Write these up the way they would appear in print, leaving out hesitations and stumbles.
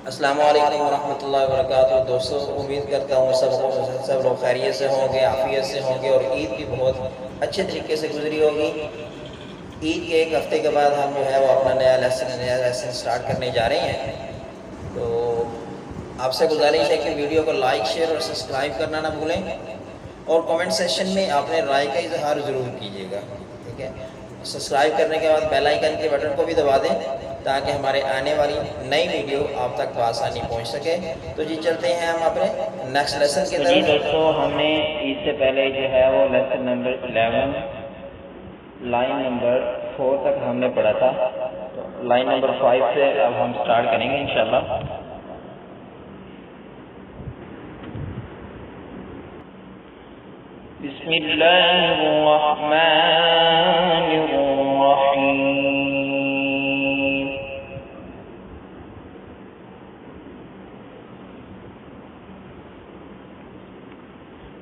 السلام علیکم ورحمۃ اللہ وبرکاتہ دوستوں، امید کرتا ہوں سب لوگ خیریت سے ہوں گے، عافیت سے ہوں گے، اور عید بھی بہت اچھے طریقے سے گزری ہوگی۔ عید کے ایک ہفتے کے بعد ہم جو ہے وہ اپنا نیا لیسن سٹارٹ کرنے جا رہے ہیں۔ تو آپ سے گزارش ہے کہ ویڈیو کو لائک، شیئر اور سبسکرائب کرنا نہ بھولیں، اور کمنٹ سیکشن میں اپنے رائے کا اظہار ضرور کیجیے گا، ٹھیک ہے؟ سبسکرائب کرنے کے بعد بیل آئیکن کے بٹن کو بھی دبا دیں تاکہ ہمارے آنے والی نئی ویڈیو آپ تک بآسانی پہنچ سکے۔ تو جی چلتے ہیں ہم اپنے نیکسٹ لیسن کی تو طرف۔ جی دوستو، ہم نے عید سے پہلے جو ہے وہ لیسن نمبر 11 لائن نمبر 4 تک ہم نے پڑھا تھا۔ تو لائن نمبر 5 سے اب ہم سٹارٹ کریں گے انشاءاللہ۔ بسم اللہ الرحمن الرحیم۔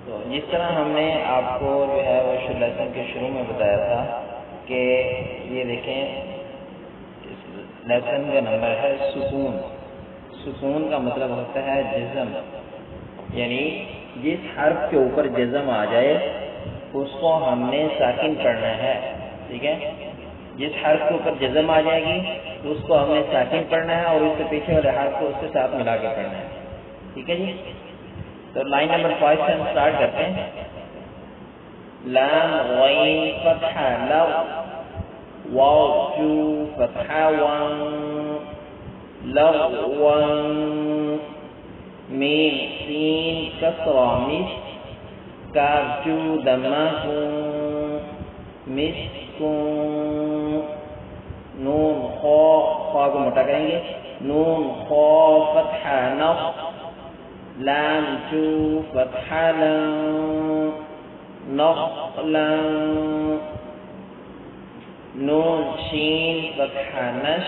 تو جس طرح ہم نے آپ کو جو ہے وہ لیسن کے شروع میں بتایا تھا کہ یہ دیکھیں، اس لیسن کا نمبر ہے سکون۔ سکون کا مطلب ہوتا ہے جزم، یعنی جس حرف کے اوپر جزم آ جائے اس کو ہم نے ساکن پڑھنا ہے، ٹھیک ہے؟ جس حرف کے اوپر جزم آ جائے گی تو اس کو ہم نے ساکن پڑھنا ہے، اور اس سے پیچھے والے حرف کو اس کے ساتھ ملا کے پڑھنا ہے، ٹھیک ہے جی؟ تو لائن نمبر 5 سے ہم سٹارٹ کرتے ہیں۔ لام غین فتحہ لو، واو جو فتحہ وان، لغوان، میم سین کسرہ مس، کاف جو دمہ کن، مسکن، نون خا، خا کو موٹا کریں گے، نون خا فتحہ نخ، لام جو فتحہ لن، نخلا، نون شین فتحہ نش،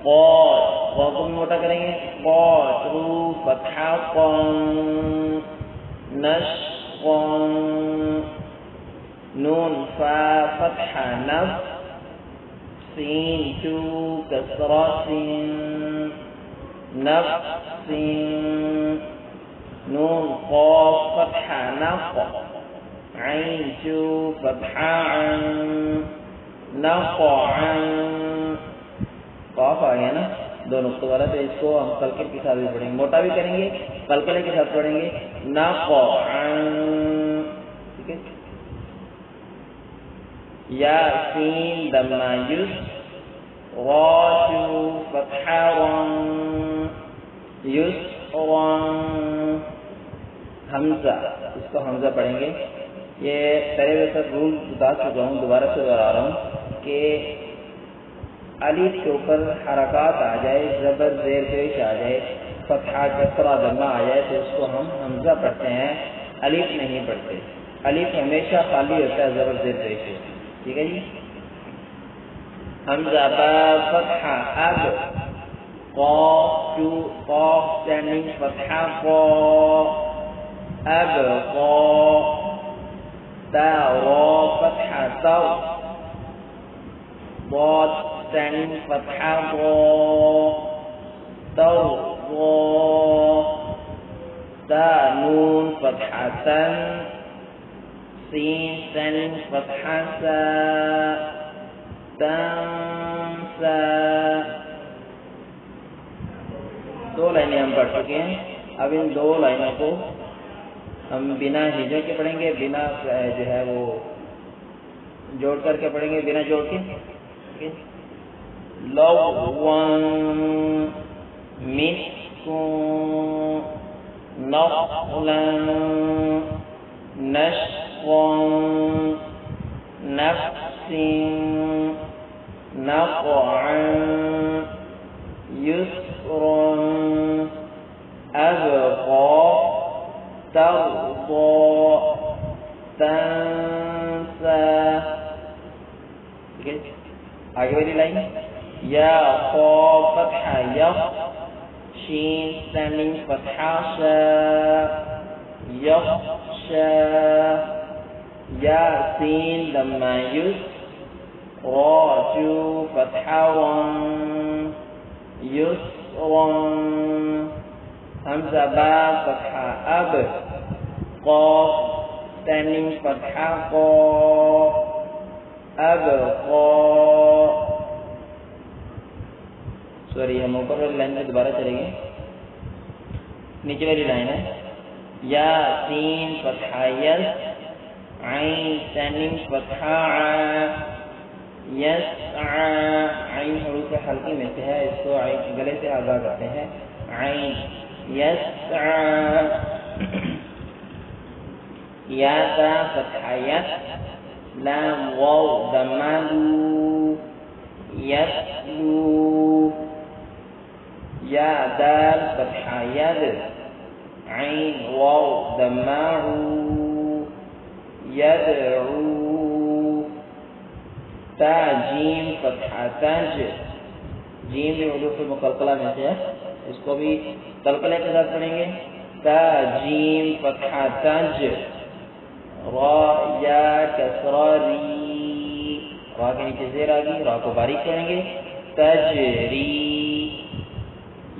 قاد، قاد کو بھی موٹا کریں گے، قاد رو فتحہ قن، نشقن، نون فا فتحہ نف، سین جو کسرہ سین، نفس، نون قاف فتحہ نق، عین جو فتحہ عن، نقعن، قاف آ گیا نا دو نقطوں والا، تو اس کو ہم قلقل کے ساتھ بھی پڑھیں گے، موٹا بھی کریں گے، قلقلے کے ساتھ پڑھیں گے، نقعن، ٹھیک ہے؟ یا سین دمہ یس، غاشو فتحہ ون، یسرن، حمزہ، اس کو حمزہ پڑھیں گے۔ یہ پہلے ویسا رول بتا چکا ہوں، دوبارہ سے دوہرا رہا ہوں کہ الف کے اوپر حرکات آ جائے، زبر زیر پیش آ جائے، فتحہ کسرہ دمہ آ جائے تو اس کو ہم حمزہ پڑھتے ہیں، الف نہیں پڑھتے۔ الف ہمیشہ خالی ہوتا ہے زبر زیر پیش سے، ٹھیک ہے جی؟ حمزہ با فتحہ اب، قاف جو قاف سٹینڈنگ فتحہ قا، اب قا، تا را فتحہ تو، ضاد سٹینڈنگ فتحہ ضا، تو ضا، تا نون فتحہ تن، سین سٹینڈنگ فتحہ سا، تنسا۔ دو لائنیں ہم پڑھ چکے ہیں، اب ان دو لائنوں کو ہم بنا ہجوں کے پڑھیں گے، بنا جو ہے وہ جوڑ کر کے پڑھیں گے، بنا جوڑ کے۔ لغوان، مسکن، نخلا، نشقن، نفس، نقعا، یسرا، ابقا، ترضى، تنسى، آگے والی لائن، یا خا فتحہ یخ، شین سٹینڈنگ فتحہ شا، یخشا، یا سین دمہ یس، را جو فتحہ ون، یسرا حمزہ با فتحہ اب، قاف تنوین فتحہ قا، اب قا. سوری ہم اوپر والی لائن میں دوبارہ چلیں گے. نیچے والی لائن ہے یا سین فتحہ یس، عین تنوین فتحہ ع، یسعى، عین حروف حلقی میں سے ہے، اس کو گلے سے ادا کرتے ہیں. عین یسعى، یا تا فتحہ یس، لام واو ضمہ لو، یسلو. یا دال فتحہ ید، عین واو ضمہ عو، یدعو. تا جیم فتحہ تج، جیم بھی حروف مقلقلہ میں سے ہے، اس کو بھی قلقلے کے ساتھ پڑھیں گے. تا جیم فتحہ تج. را یا کسرہ ری، را کے نیچے زیر آ گئی، را کو باریک پڑھیں گے. تجری.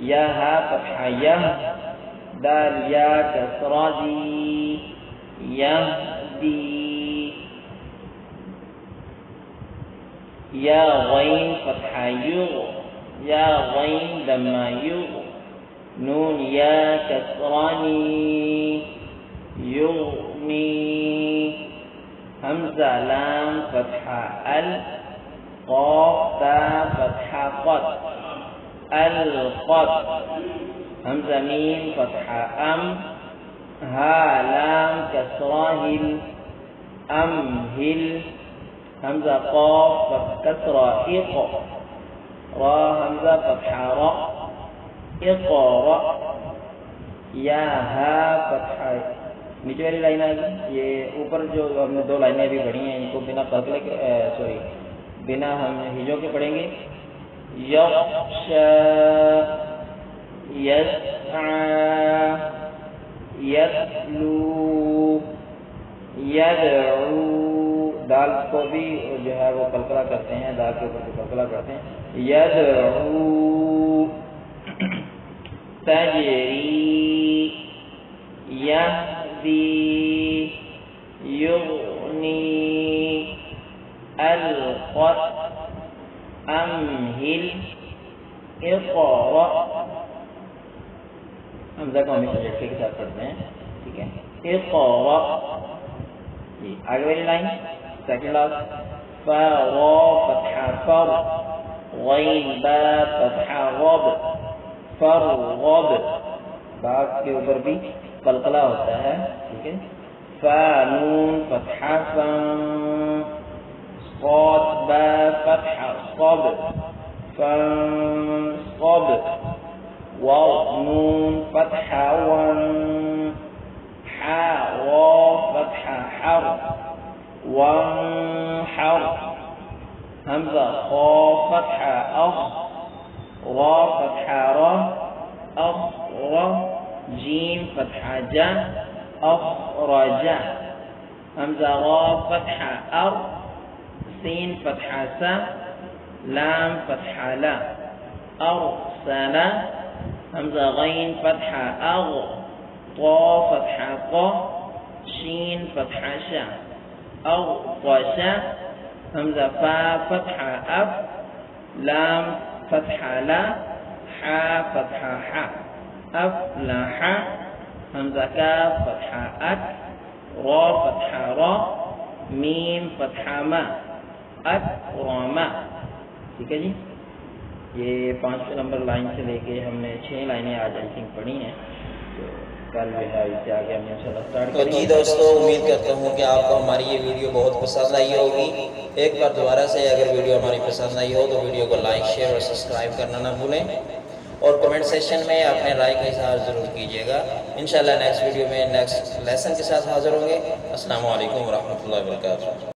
یا ہا فتحہ یہ، دال یا کسرہ دی، یہدی. یا غین فتحہ یغ، یا غین ضمہ یغ، نون یا کسرانی، یغنی. حمزہ لام فتحہ ال، قاف تا فتحہ قد، القد. حمزہ میم فتحہ ام، ہا لام کسرہ ہل، امہل. حمزہ قاف کسرہ اق، را حمزہ فتحہ را، اقرا. یا ہا فتحہ، نیچے والی لائن آ گئی. یہ اوپر جو ہم نے دو لائنیں بھی پڑھی ہیں ان کو بنا قلقلے کے بنا ہم ہجوں کے پڑھیں گے. یخشا، یسعى، یتلو، یدعو. دال کو بھی جو ہے وہ قلقلہ کرتے ہیں، دال کے اوپر قلقلہ کرتے ہیں. یدعو. تجری، یہدی، یغنی، القت، امہل، اقرأ. حمزہ کو ہمیشہ جھٹکے کے ساتھ پڑھتے ہیں، ٹھیک ہے. اقرأ. آگے والی لائن سیکنڈ لاسٹ. فا را فتحہ فر، غین با فتحہ غب، فرغب. با کے اوپر بھی قلقلہ ہوتا ہے، ٹھیک ہے. فا نون فتحہ فن، صاد با فتحہ صب، فانصب. واو نون فتحہ ون، حا را فتحہ حر، وانحر. حمزہ خا فتحہ اخ، را فتحہ را، اخرا. جیم فتحہ جا، اخرجا. حمزہ غا فتحہ ار، سین فتحہ سا، لام فتحہ لا، ارسلا. حمزہ غین فتحہ اغ، طا فتحہ قا، شین فتحہ شا، اغطشا. حمزہ فا فتحہ اف، لام فتحہ لا، حا فتحہ حا، افلح. حمزہ کاف فتحہ اک، را فتحہ را، میم فتحہ ما، اکرما. ٹھیک ہے جی. یہ 5 نمبر لائن سے لے کے ہم نے 6 لائنیں آج آئی تھنک پڑھی ہیں. تو کل جو ہے اس سے آگے ہم انشاءاللہ اسٹارٹ کریں گے. جی دوستو، امید کرتا ہوں کہ آپ کو ہماری یہ ویڈیو بہت پسند آئی ہوگی. ایک بار دوبارہ سے اگر ویڈیو ہماری پسند آئی ہو تو ویڈیو کو لائک، شیئر اور سبسکرائب کرنا نہ بھولیں، اور کمنٹ سیکشن میں اپنے رائے کا اظہار ضرور کیجیے گا. انشاءاللہ نیکسٹ ویڈیو میں نیکسٹ لیسن کے ساتھ حاضر ہوں گے. السلام علیکم ورحمۃ اللہ وبرکاتہ.